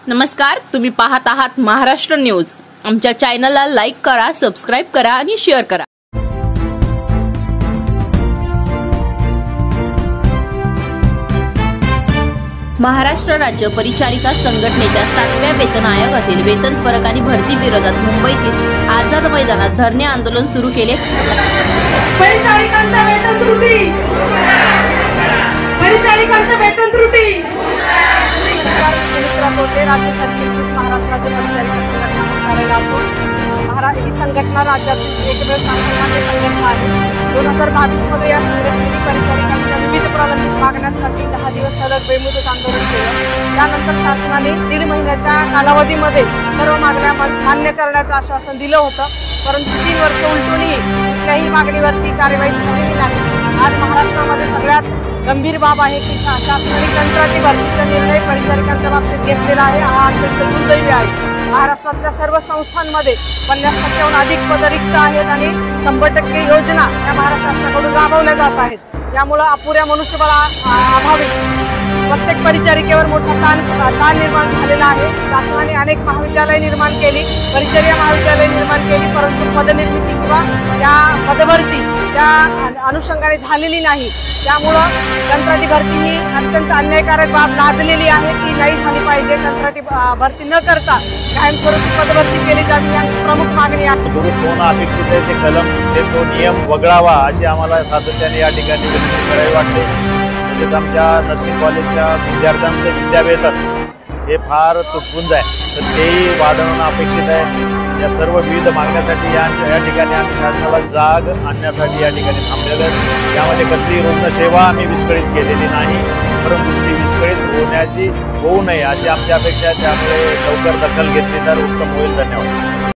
नमस्कार, तुम्ही पाहत आहात महाराष्ट्र न्यूज। आमच्या चॅनलला लाईक करा, सबस्क्राइब करा आणि शेअर करा। महाराष्ट्र राज्य परिचारिका संघटनेच्या 7व्या वेतन आयोगातील वेतन फरक आणि भरती विरोधात मुंबईतील आझाद मैदानात धरणे आंदोलन सुरू केले। परिचारिकांचा वेतन त्रुटी, परिचारिकांचा वेतन त्रुटी। राज्य सरकारची महाराष्ट्रातील परिचारिका संघटना कार्यालयातून ही संघटना राज्यातील एकमेव शासनमान्य संघटना आहे। 2022 मध्ये या संघटनेने परिचारिकांच्या विविध प्रलंबित मागण्यांसाठी 10 दिवस सलग बेमुदत आंदोलन केलं। त्यानंतर शासनाने 1.5 महिन्याच्या कालावधीमध्ये सर्व मागण्या मान्य करण्याचं आश्वासन दिलं होतं, परंतु 3 वर्ष उलटूनही कुठल्याही मागणीवरती कार्यवाही झालेली नाही। आज महाराष्ट्रामध्ये सगळ्यात गंभीर बाब आहे की शासनाने कंत्राटी भरतीचा निर्णय परिचारिकांच्या बाबतीत घेतलेला आहे। हा अत्यंत दुर्दैवी आहे। महाराष्ट्रातल्या सर्व संस्थांमध्ये 50% अधिक पद रिक्त आहेत आणि 100% योजना या महाराष्ट्र शासनाकडून राबवल्या जात आहेत। त्यामुळे अपुऱ्या मनुष्यबळाअभावी प्रत्येक परिचारिकेवर मोठा ताण निर्माण झालेला आहे। शासनाने अनेक महाविद्यालय निर्माण केली, परिचर्या महाविद्यालय निर्माण केली, परंतु पदनिर्मिती किंवा त्या पदभरती त्या अनुषंगाने झालेली नाही। त्यामुळं कंत्राटी भरती ही अत्यंत अन्यायकारक बाब लादलेली आहे, ती नाही झाली पाहिजे। कंत्राटी भरती न करता कायमस्वरूपी पदभरती केली जावी ही आमची प्रमुख मागणी आहे। दुरुस्त होणं अपेक्षित आहे, ते कलम तो नियम वगळावा अशी आम्हाला सातत्याने या ठिकाणी विनंती करावी वाटते। तसेच आमच्या नर्सिंग कॉलेजच्या विद्यार्थ्यांचं विद्यावेतन हे फार तुटपुंज आहे, तर तेही वाढवणं अपेक्षित आहे। या सर्व विविध मागण्यासाठी या ठिकाणी आम्ही शासनाला जाग आणण्यासाठी या ठिकाणी थांबलेलो आहे। यामध्ये कसली रुग्णसेवा आम्ही विस्कळीत केलेली नाही, परंतु ती विस्कळीत होऊ नये अशी आमची अपेक्षा आहे। त्यामुळे लवकर दखल घेतली तर उत्तम होईल। धन्यवाद।